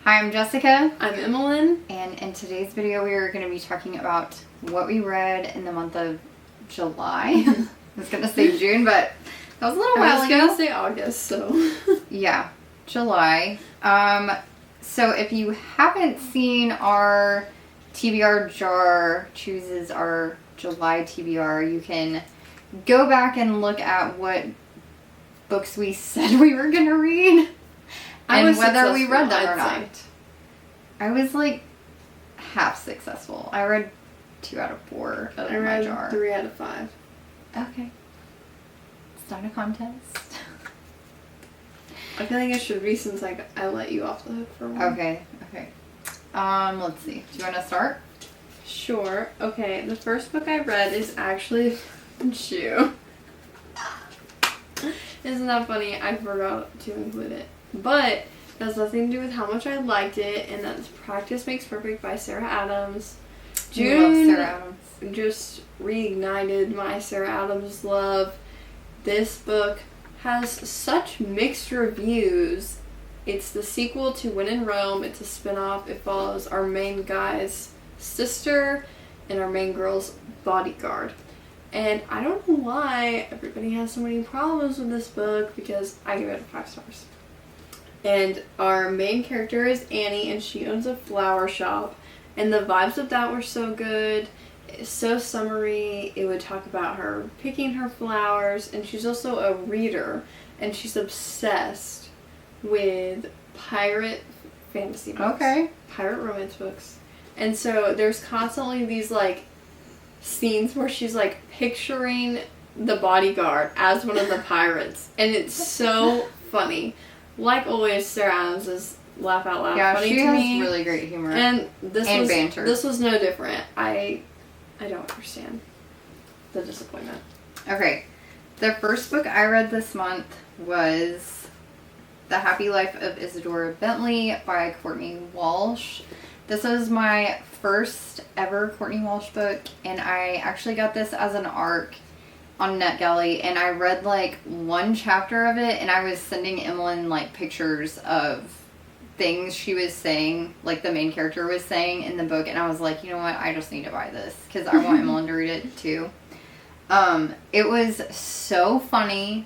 Hi, I'm Jessica. I'm Emmalynn. And in today's video we are going to be talking about what we read in the month of July. I was going to say June, but that was a little while ago. I was going to say August, so. Yeah, July. So if you haven't seen our TBR jar chooses our July TBR, you can go back and look at what books we said we were going to read. And whether we read them or not. I was like half successful. I read 2 out of 4 of my jar. I read 3 out of 5. Okay. It's not a contest. I feel like it should be since I let you off the hook for one. Okay. Let's see. Do you want to start? Sure. Okay, the first book I read is actually Shoe. Isn't that funny? I forgot to include it. But it has nothing to do with how much I liked it, and that's Practice Makes Perfect by Sarah Adams. June Sarah Adams. Just reignited my Sarah Adams love. This book has such mixed reviews. It's the sequel to When in Rome. It's a spin-off. It follows our main guy's sister and our main girl's bodyguard. And I don't know why everybody has so many problems with this book, because I give it 5 stars. And our main character is Annie, and she owns a flower shop. And the vibes of that were so good. It's so summery. It would talk about her picking her flowers. And she's also a reader. And she's obsessed with pirate fantasy books. Okay. Pirate romance books. And so there's constantly these, scenes where she's, picturing the bodyguard as one of the pirates. And it's so funny. Like always, Sarah Adams is laugh out loud funny to me. Yeah, she has really great humor. And banter. This was no different. I don't understand the disappointment. Okay. The first book I read this month was The Happy Life of Isadora Bentley by Courtney Walsh. This was my first ever Courtney Walsh book, and I actually got this as an ARC on NetGalley, and I read 1 chapter of it, and I was sending Emmalynn pictures of things she was saying, the main character was saying in the book, and I was like, you know what, I just need to buy this because I want Emmalynn to read it too. It was so funny.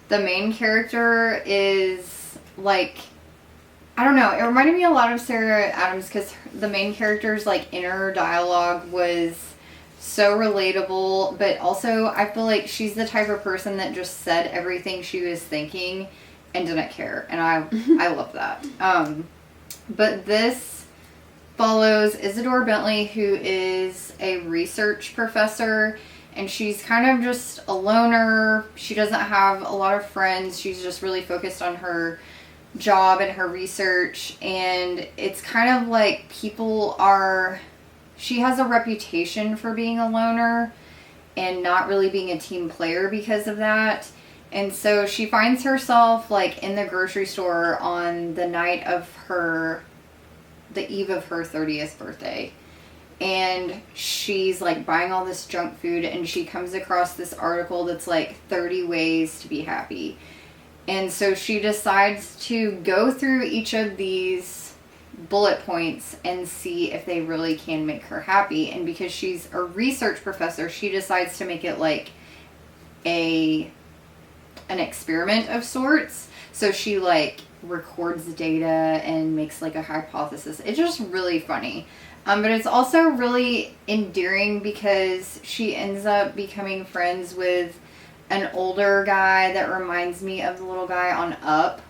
The main character is I don't know, it reminded me a lot of Sarah Adams because the main character's inner dialogue was so relatable, but also I feel like she's the type of person that just said everything she was thinking and didn't care, and I love that. But this follows Isadora Bentley, who is a research professor, and she's kind of just a loner. She doesn't have a lot of friends. She's just really focused on her job and her research, and it's kind of she has a reputation for being a loner and not really being a team player because of that. And so she finds herself in the grocery store on the night of the eve of her 30th birthday. And she's buying all this junk food, and she comes across this article that's 30 ways to be happy. And so she decides to go through each of these bullet points and see if they really can make her happy. And because she's a research professor, she decides to make it an experiment of sorts. So she records the data and makes a hypothesis. It's just really funny. But it's also really endearing because she ends up becoming friends with an older guy that reminds me of the little guy on Up.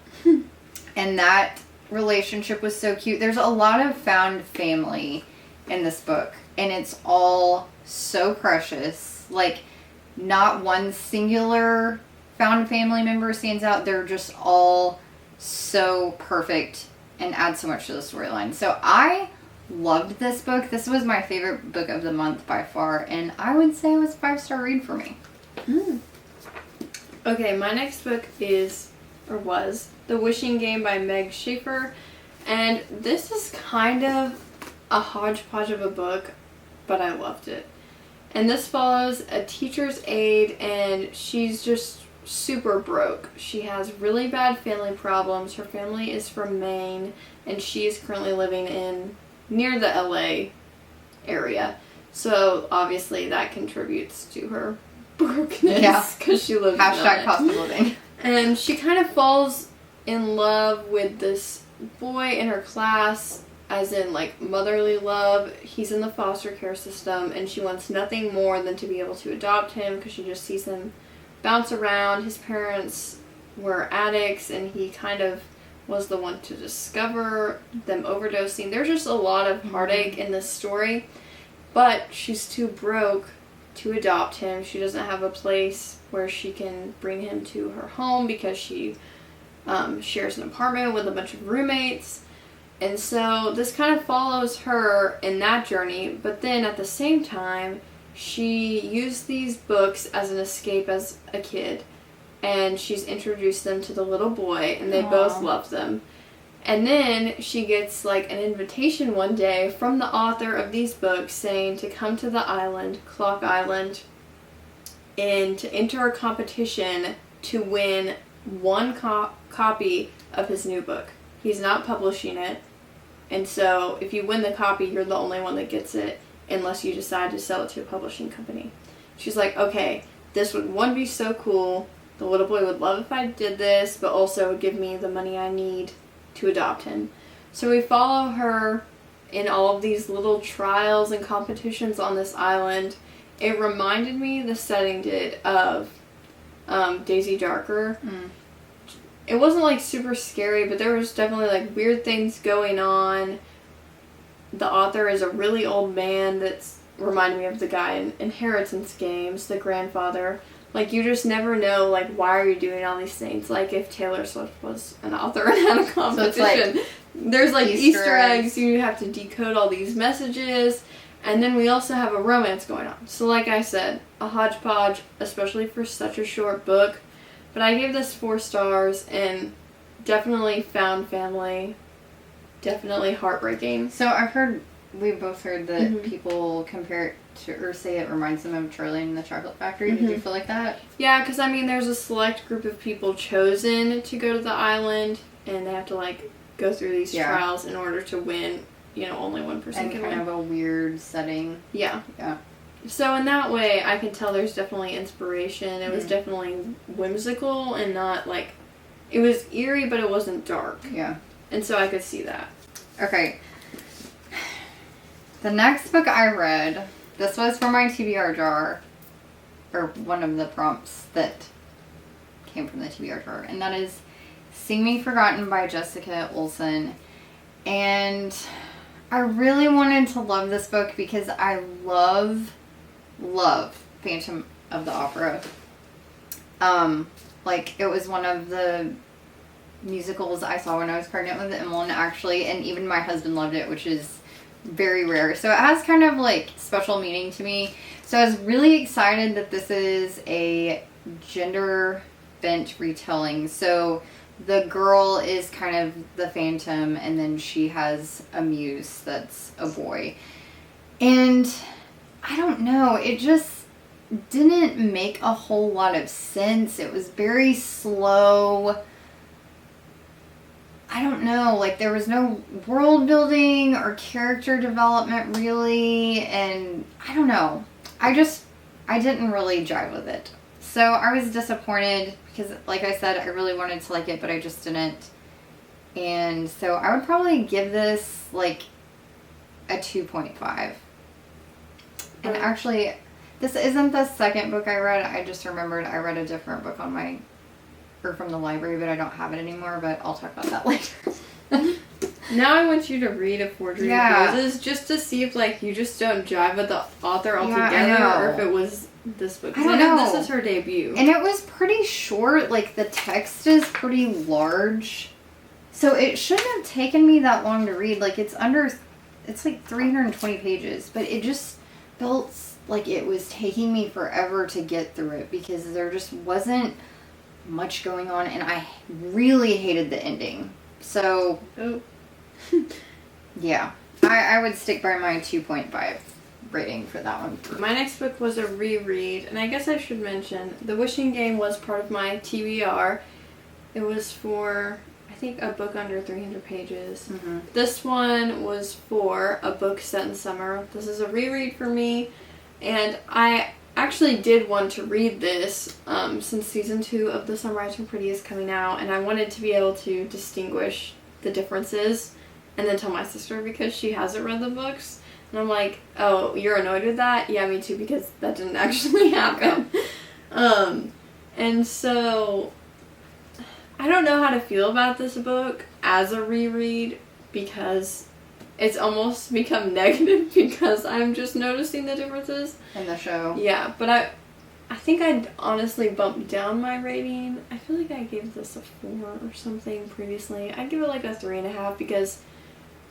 And that relationship was so cute. There's a lot of found family in this book, and it's all so precious. Not one singular found family member stands out. They're just all so perfect and add so much to the storyline. So I loved this book. This was my favorite book of the month by far, and I would say it was a 5-star read for me. Okay, my next book was The Wishing Game by Meg Schaefer, and this is kind of a hodgepodge of a book, but I loved it. And this follows a teacher's aide, and she's just super broke. She has really bad family problems. Her family is from Maine, and she is currently living in near the LA area. So obviously that contributes to her brokenness because she lives Hashtag in cost of living. And she kind of falls in love with this boy in her class, as in like motherly love. He's in the foster care system, and she wants nothing more than to be able to adopt him because she just sees him bounce around. His parents were addicts, and he kind of was the one to discover them overdosing. There's just a lot of heartache in this story, but she's too broke to adopt him. She doesn't have a place where she can bring him to her home because she shares an apartment with a bunch of roommates. And so this kind of follows her in that journey, but then at the same time, she used these books as an escape as a kid, and she's introduced them to the little boy, and they both love them. And then she gets like an invitation one day from the author of these books saying to come to the island, Clock Island, and to enter a competition to win one copy of his new book. He's not publishing it, and so if you win the copy, you're the only one that gets it unless you decide to sell it to a publishing company. She's like, okay, this would, one, be so cool. The little boy would love if I did this, but also would give me the money I need to adopt him. So we follow her in all of these little trials and competitions on this island. It reminded me, the setting did, of Daisy Darker. It wasn't like super scary, but there was definitely like weird things going on. The author is a really old man that's reminded me of the guy in Inheritance Games, the grandfather. Like, you just never know, like, why are you doing all these things? Like, if Taylor Swift was an author and had a competition. So it's like there's, like, Easter eggs. You have to decode all these messages. And then we also have a romance going on. So, like I said, a hodgepodge, especially for such a short book. But I gave this 4 stars, and definitely found family. Definitely heartbreaking. So we both heard that people compare it to, or say it reminds them of Charlie and the Chocolate Factory. Did you feel like that? Yeah, because I mean, there's a select group of people chosen to go to the island, and they have to like go through these trials in order to win. You know, only one person and can kind win. of a weird setting. Yeah. Yeah. So in that way, I can tell there's definitely inspiration. It was definitely whimsical and not like, it was eerie, but it wasn't dark. Yeah. And so I could see that. Okay. The next book I read, this was from my TBR jar, or one of the prompts that came from the TBR jar, and that is Sing Me Forgotten by Jessica Emmalynn. And I really wanted to love this book because I love Phantom of the Opera. Like, it was one of the musicals I saw when I was pregnant with Emmalynn, actually, and even my husband loved it, which is very rare. So it has kind of like special meaning to me. So I was really excited that this is a gender bent retelling. So the girl is kind of the phantom, and then she has a muse that's a boy. And I don't know, it just didn't make a whole lot of sense. It was very slow. I don't know, like there was no world building or character development really, and I don't know. I didn't really jive with it. So I was disappointed because, like I said, I really wanted to like it, but I just didn't. And so I would probably give this like a 2.5. And actually, this isn't the second book I read. I just remembered I read a different book on my, or from the library, but I don't have it anymore, but I'll talk about that later. Now I want you to read A Forgery of Roses just to see if like you just don't jive with the author altogether, or if it was this book. I don't know. This is her debut. And it was pretty short. Like, the text is pretty large. So it shouldn't have taken me that long to read. Like, it's like 320 pages, but it just felt like it was taking me forever to get through it because there just wasn't much going on, and I really hated the ending. So, yeah, I would stick by my 2.5 rating for that one. My next book was a reread, and I guess I should mention The Wishing Game was part of my TBR. It was for, I think, a book under 300 pages. Mm-hmm. This one was for a book set in summer. This is a reread for me, and I actually did want to read this since season 2 of The Summer I Turned Pretty is coming out, and I wanted to be able to distinguish the differences and then tell my sister because she hasn't read the books. And I'm like, oh, you're annoyed with that? Yeah, me too, because that didn't actually happen. And so I don't know how to feel about this book as a reread because it's almost become negative because I'm just noticing the differences in the show. Yeah, but I think I'd honestly bumped down my rating. I feel like I gave this a 4 or something previously. I'd give it like a 3.5 because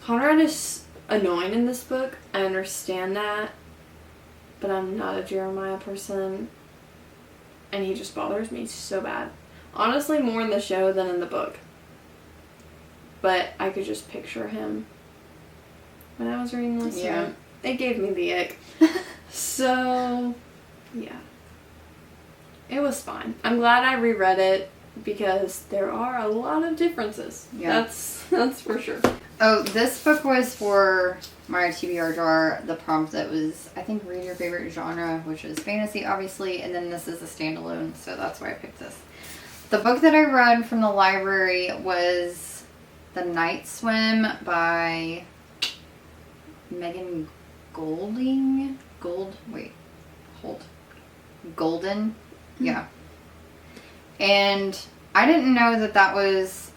Conrad is annoying in this book. I understand that, but I'm not a Jeremiah person, and he just bothers me so bad. Honestly, more in the show than in the book. But I could just picture him when I was reading this. Yeah. It gave me the ick. So, yeah. It was fine. I'm glad I reread it because there are a lot of differences. Yeah. That's for sure. Oh, this book was for my TBR jar. The prompt that was, I think, read your favorite genre, which is fantasy, obviously, and then this is a standalone, so that's why I picked this. The book that I read from the library was The Night Swim by Megan Golden. Yeah. And I didn't know that was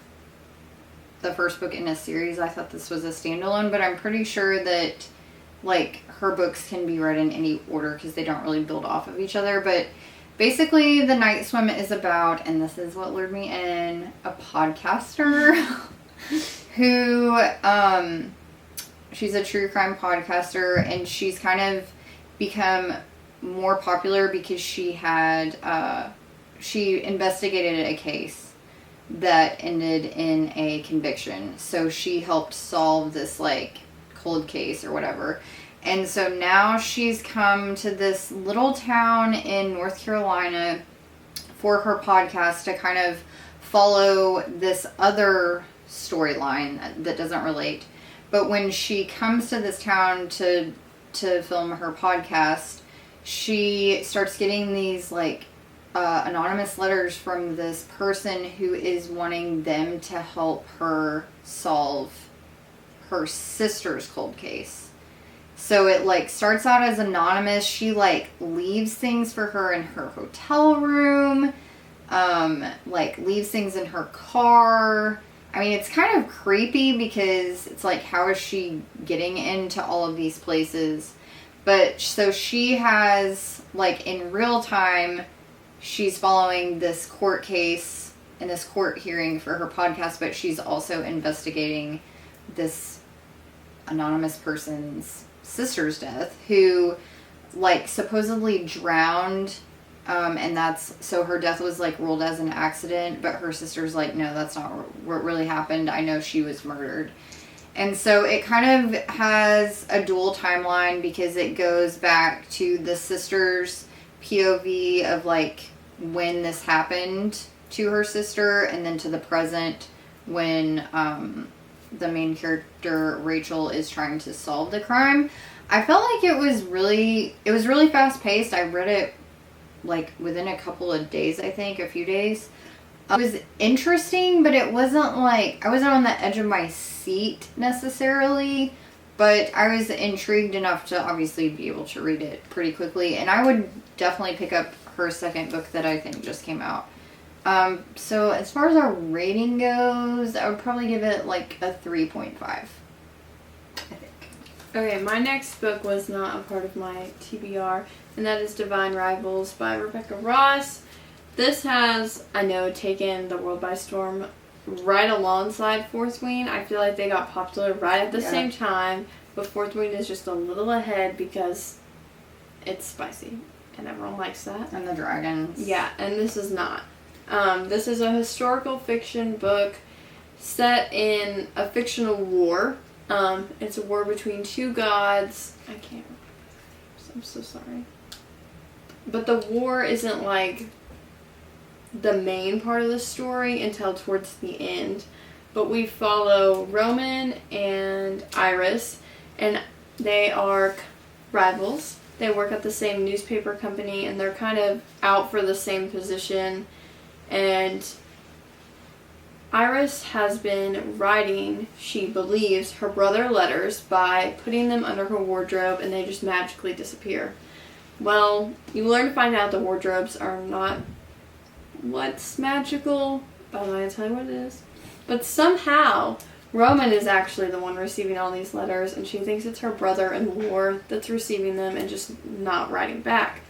the first book in a series. I thought this was a standalone, but I'm pretty sure that, like, her books can be read in any order because they don't really build off of each other. But basically, The Night Swim is about, and this is what lured me in, a podcaster who, she's a true crime podcaster, and she's kind of become more popular because she had, she investigated a case that ended in a conviction. So she helped solve this, like, cold case or whatever. And so now she's come to this little town in North Carolina for her podcast to kind of follow this other storyline that doesn't relate. But when she comes to this town to film her podcast, she starts getting these, like, anonymous letters from this person who is wanting them to help her solve her sister's cold case. So it, like, starts out as anonymous. She, like, leaves things for her in her hotel room, like, leaves things in her car. I mean, it's kind of creepy because it's like, how is she getting into all of these places? But so she has, like, in real time, she's following this court case and this court hearing for her podcast, but she's also investigating this anonymous person's sister's death who, like, supposedly drowned, and that's, so her death was, like, ruled as an accident, but her sister's like, no, that's not what really happened. I know she was murdered. And so it kind of has a dual timeline because it goes back to the sister's POV of, like, when this happened to her sister, and then to the present when the main character Rachel is trying to solve the crime. I felt like it was really fast paced. I read it, like, within a couple of days, I think, a few days. It was interesting, but it wasn't like, I wasn't on the edge of my seat necessarily, but I was intrigued enough to obviously be able to read it pretty quickly, and I would definitely pick up her second book that I think just came out. So as far as our rating goes, I would probably give it, like, a 3.5, I think. Okay, my next book was not a part of my TBR, and that is Divine Rivals by Rebecca Ross. This has, I know, taken the world by storm right alongside Fourth Wing. I feel like they got popular right at the same time, but Fourth Wing is just a little ahead because it's spicy, and everyone likes that. And the dragons. Yeah, and this is not. This is a historical fiction book set in a fictional war. It's a war between two gods. I can't I'm so sorry. But the war isn't like the main part of the story until towards the end. But we follow Roman and Iris, and they are rivals. They work at the same newspaper company, and they're kind of out for the same position. And Iris has been writing, she believes, her brother letters by putting them under her wardrobe, and they just magically disappear. Well, you learn to find out the wardrobes are not what's magical. I'm not going to tell you what it is. But somehow, Roman is actually the one receiving all these letters, and she thinks it's her brother-in-law that's receiving them and just not writing back.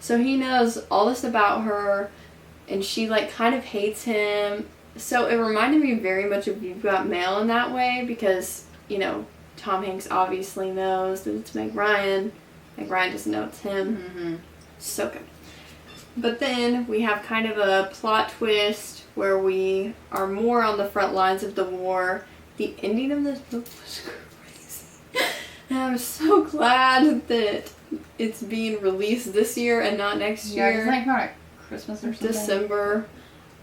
So he knows all this about her, and she, like, kind of hates him. So it reminded me very much of You've Got Mail in that way, because, you know, Tom Hanks obviously knows that it's Meg Ryan. Meg Ryan doesn't know it's him. Mm-hmm. So good. But then we have kind of a plot twist where we are more on the front lines of the war. The ending of this book was crazy. And I'm so glad that it's being released this year and not next year. Yeah, it's like not Christmas or something. December.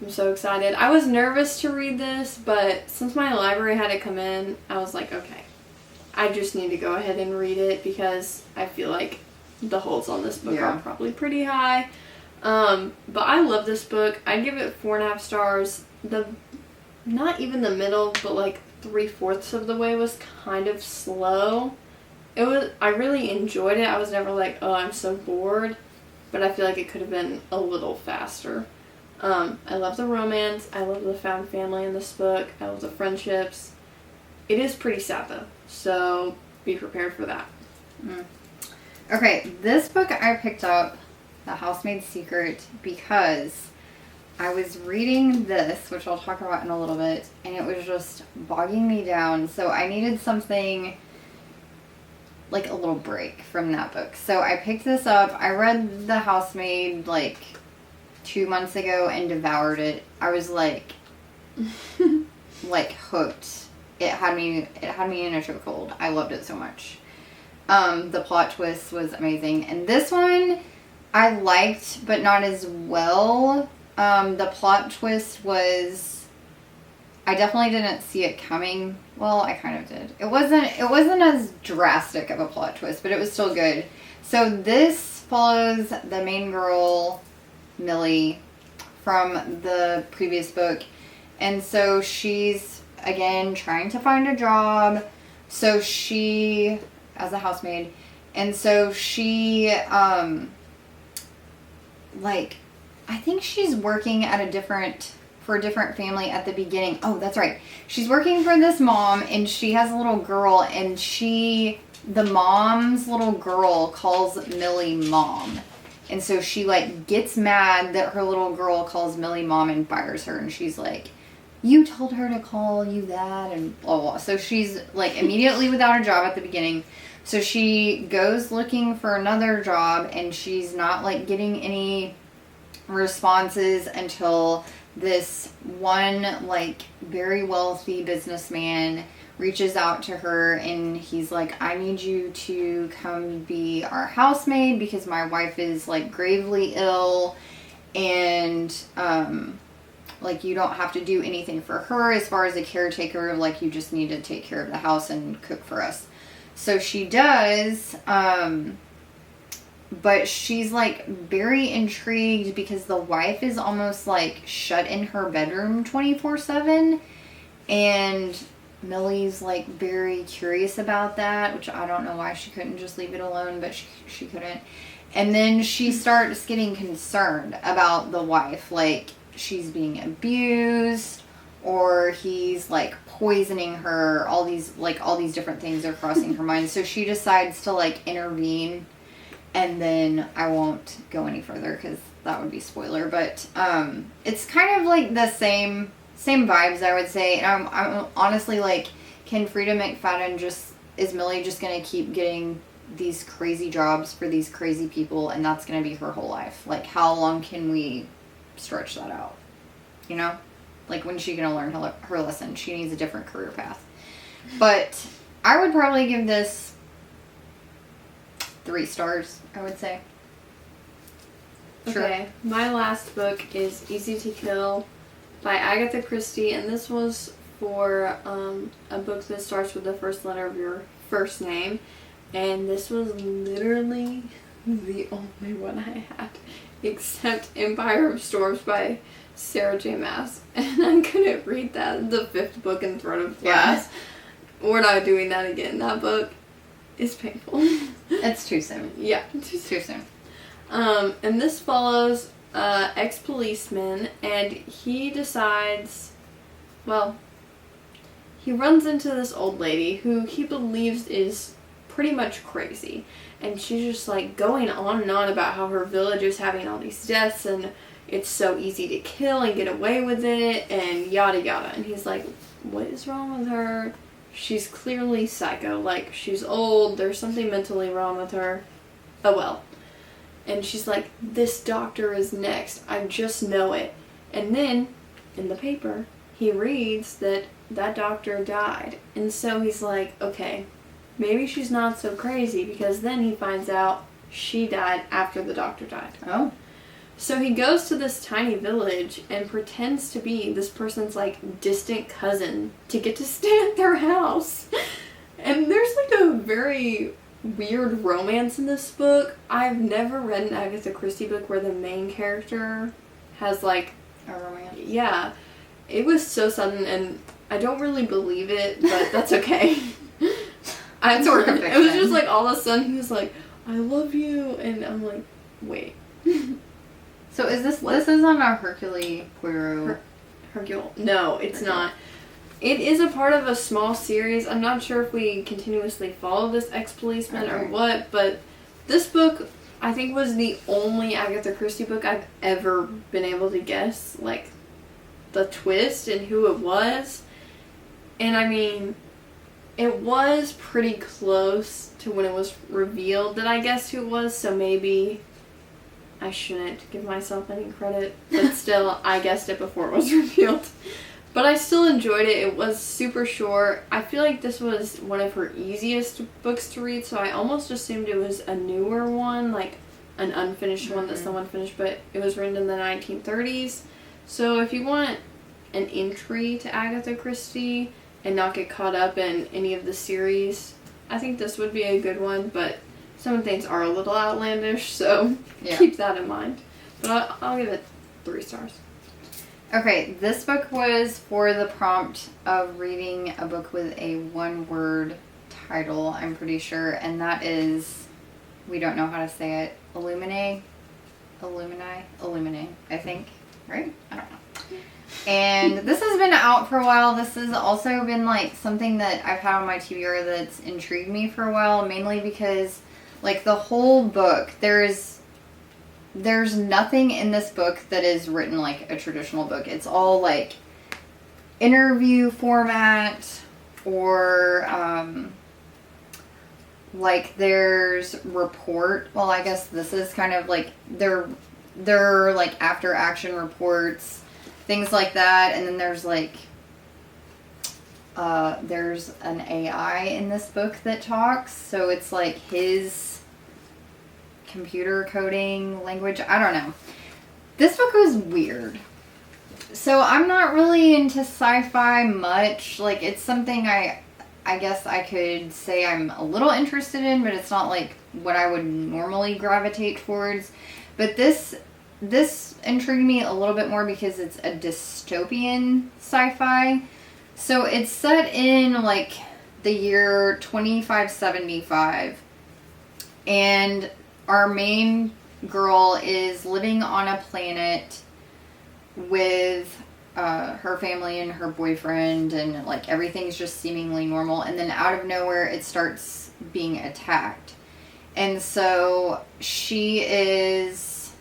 I'm so excited. I was nervous to read this, but since my library had it come in, I was like, okay, I just need to go ahead and read it because I feel like the holds on this book are probably pretty high. But I love this book. I'd give it 4.5 stars. Not even the middle, but like 3/4 of the way was kind of slow. I really enjoyed it. I was never like, oh, I'm so bored. But I feel like it could have been a little faster. I love the romance. I love the found family in this book. I love the friendships. It is pretty sad though, so be prepared for that. Okay, this book I picked up, The Housemaid's Secret, because I was reading this, which I'll talk about in a little bit, and it was just bogging me down. So I needed something like a little break from that book. So I picked this up. I read The Housemaid like 2 months ago and devoured it. I was like hooked. It had me in a chokehold. I loved it so much. The plot twist was amazing. And this one I liked, but not as well. The plot twist was, I definitely didn't see it coming. Well, I kind of did. It wasn't as drastic of a plot twist, but it was still good. So this follows the main girl, Millie, from the previous book. And so she's, again, trying to find a job. So she, as a housemaid, and so she, I think she's working at for a different family at the beginning. Oh, that's right. She's working for this mom, and she has a little girl, and the mom's little girl calls Millie mom. And so she, gets mad that her little girl calls Millie mom and fires her, and she's like, you told her to call you that, and blah, blah. So she's, immediately without a job at the beginning. So she goes looking for another job, and she's not, getting any responses until this one, very wealthy businessman reaches out to her, and he's like, I need you to come be our housemaid because my wife is, gravely ill, and, you don't have to do anything for her as far as a caretaker, you just need to take care of the house and cook for us. So she does, but she's, very intrigued because the wife is almost, shut in her bedroom 24/7, and Millie's, very curious about that, which I don't know why she couldn't just leave it alone, but she couldn't. And then she starts getting concerned about the wife, she's being abused, or he's, poisoning her, all these different things are crossing her mind. So she decides to, intervene, and then I won't go any further because that would be spoiler, but it's kind of, the same vibes, I would say. And I'm honestly, can Frida McFadden is Millie just going to keep getting these crazy jobs for these crazy people, and that's going to be her whole life? How long can we stretch that out? You know? When's she going to learn her lesson? She needs a different career path. But I would probably give this 3 stars, I would say. Okay, my last book is Easy to Kill by Agatha Christie, and this was for a book that starts with the first letter of your first name, and this was literally the only one I had, except Empire of Storms by Sarah J. Maas, and I couldn't read that, the 5th book in front of class. Yeah. We're not doing that again. That book is painful. It's too soon. Yeah. Too soon. And this follows ex-policeman, and he decides, well, he runs into this old lady who he believes is pretty much crazy. And she's just like going on and on about how her village is having all these deaths and it's so easy to kill and get away with it and yada yada. And he's like, what is wrong with her? She's clearly psycho. Like, she's old. There's something mentally wrong with her. Oh well. And she's like, this doctor is next. I just know it. And then, in the paper, he reads that that doctor died. And so he's like, okay, maybe she's not so crazy, because then he finds out she died after the doctor died. Oh. So he goes to this tiny village and pretends to be this person's, like, distant cousin to get to stay at their house. And there's, like, a very weird romance in this book. I've never read an Agatha Christie book where the main character has, like, a romance. Yeah. It was so sudden, and I don't really believe it, but that's okay. It's a work of fiction. It was just like all of a sudden he was like, I love you, and I'm like, wait. So is this is on our Hercule Poirot? Hercule? No, it's not. It is a part of a small series. I'm not sure if we continuously follow this ex-policeman or what, but this book, I think, was the only Agatha Christie book I've ever been able to guess, like, the twist and who it was. And I mean, it was pretty close to when it was revealed that I guessed who it was, so maybe I shouldn't give myself any credit. But still, I guessed it before it was revealed. But I still enjoyed it. It was super short. I feel like this was one of her easiest books to read, so I almost assumed it was a newer one, like an unfinished one that someone finished, but it was written in the 1930s. So if you want an entry to Agatha Christie and not get caught up in any of the series, I think this would be a good one, but some of the things are a little outlandish, so keep that in mind. But I'll give it 3 stars. Okay, this book was for the prompt of reading a book with a 1-word title, I'm pretty sure, and that is, we don't know how to say it, Illumine, I think, right? I don't know. And this has been out for a while. This has also been, like, something that I've had on my TBR that's intrigued me for a while, mainly because, like, the whole book, there's nothing in this book that is written like a traditional book. It's all, like, interview format, or, like, there's report. Well, I guess this is kind of, like, they're like, after action reports, things like that. And then there's, like, there's an AI in this book that talks. So it's, like, his computer coding language. I don't know. This book was weird. So I'm not really into sci-fi much. Like, it's something I guess I could say I'm a little interested in, but it's not, like, what I would normally gravitate towards. But this intrigued me a little bit more because it's a dystopian sci-fi. So it's set in, like, the year 2575. And our main girl is living on a planet with her family and her boyfriend, and, like, everything's just seemingly normal. And then out of nowhere, it starts being attacked. And so she is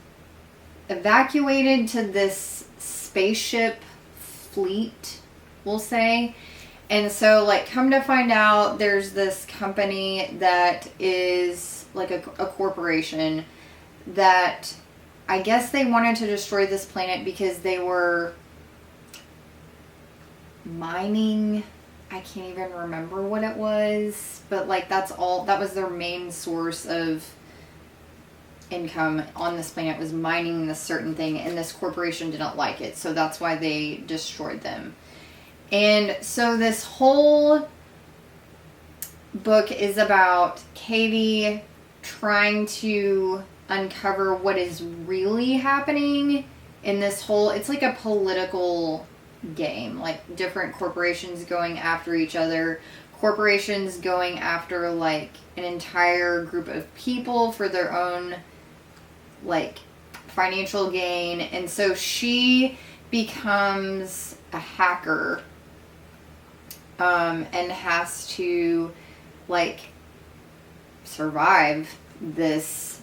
evacuated to this spaceship fleet, we'll say. And so, like, come to find out, there's this company that is, like, a corporation that I guess they wanted to destroy this planet because they were mining I can't even remember what it was, but like that was their main source of income on this planet, was mining this certain thing, and this corporation didn't like it, so that's why they destroyed them. And so this whole book is about Katie trying to uncover what is really happening in this whole, it's like a political game, like different corporations going after each other, corporations going after like an entire group of people for their own like financial gain. And so she becomes a hacker and has to like survive this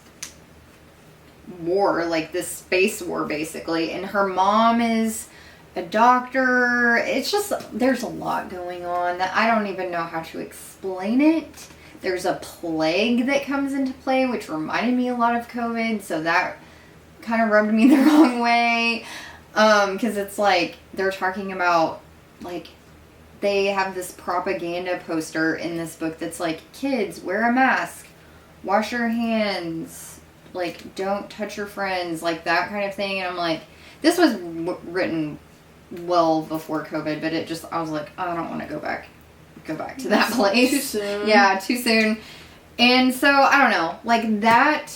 war, like this space war basically. And her mom is a doctor. It's just, there's a lot going on that I don't even know how to explain it. There's a plague that comes into play, which reminded me a lot of COVID, so that kind of rubbed me the wrong way. Because it's like, they're talking about, like, they have this propaganda poster in this book that's like, kids, wear a mask, wash your hands, like, don't touch your friends, like that kind of thing. And I'm like, this was written well before COVID, but it just, I was like, I don't want to go back to that place. Too soon. Yeah, too soon. And so, I don't know, like that,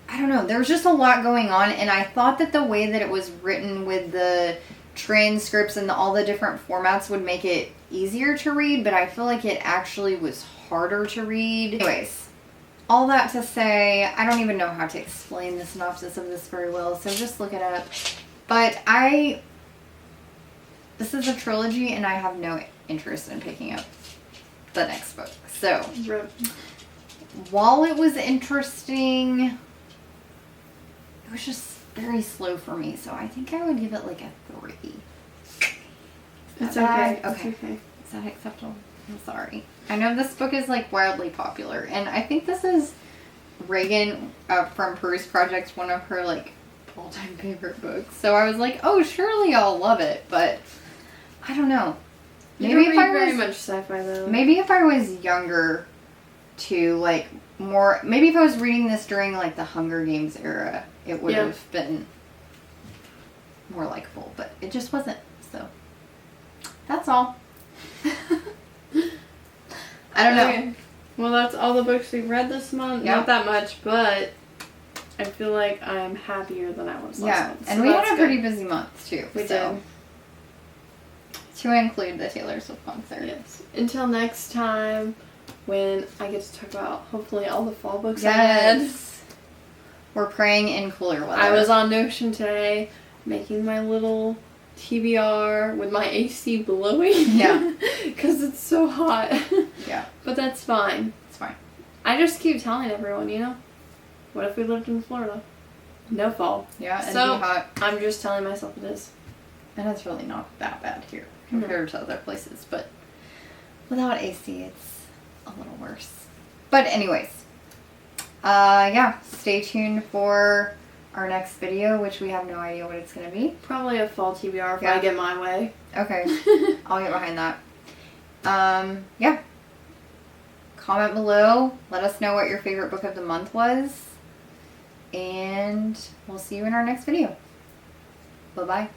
I don't know, there was just a lot going on, and I thought that the way that it was written with the transcripts and all the different formats would make it easier to read, but I feel like it actually was harder to read. Anyways, all that to say, I don't even know how to explain the synopsis of this very well, so just look it up. But this is a trilogy, and I have no interest in picking up the next book. So, while it was interesting, it was just very slow for me, so I think I would give it like a 3. It's okay. Okay. It's okay. Is that acceptable? I'm sorry. I know this book is like wildly popular, and I think this is Reagan from Peruse Project, one of her like all-time favorite books. So I was like, oh, surely I'll love it, but I don't know. Maybe if I very much sci-fi though. Maybe if I was younger, too, like more. Maybe if I was reading this during like the Hunger Games era, it would have been more likable. But it just wasn't. So that's all. I don't know. Okay. Well, that's all the books we've read this month. Yep. Not that much, but I feel like I'm happier than I was last month. And so we had a good. pretty busy month too. We did. To include the Taylor Swift concert. Yes. Until next time, when I get to talk about hopefully all the fall books I read. Yes. We're praying in cooler weather. I was on Notion today making my little TBR with my AC blowing. Yeah. Because it's so hot. Yeah. But that's fine. It's fine. I just keep telling everyone, you know, what if we lived in Florida? No fall. Yeah, it'd so be hot. I'm just telling myself it is. And it's really not that bad here compared to other places. But without AC, it's a little worse. But anyways, yeah, stay tuned for our next video, which we have no idea what it's going to be. Probably a fall TBR if Yeah. I get my way. Okay. I'll get behind that. Yeah. Comment below. Let us know what your favorite book of the month was. And we'll see you in our next video. Bye-bye.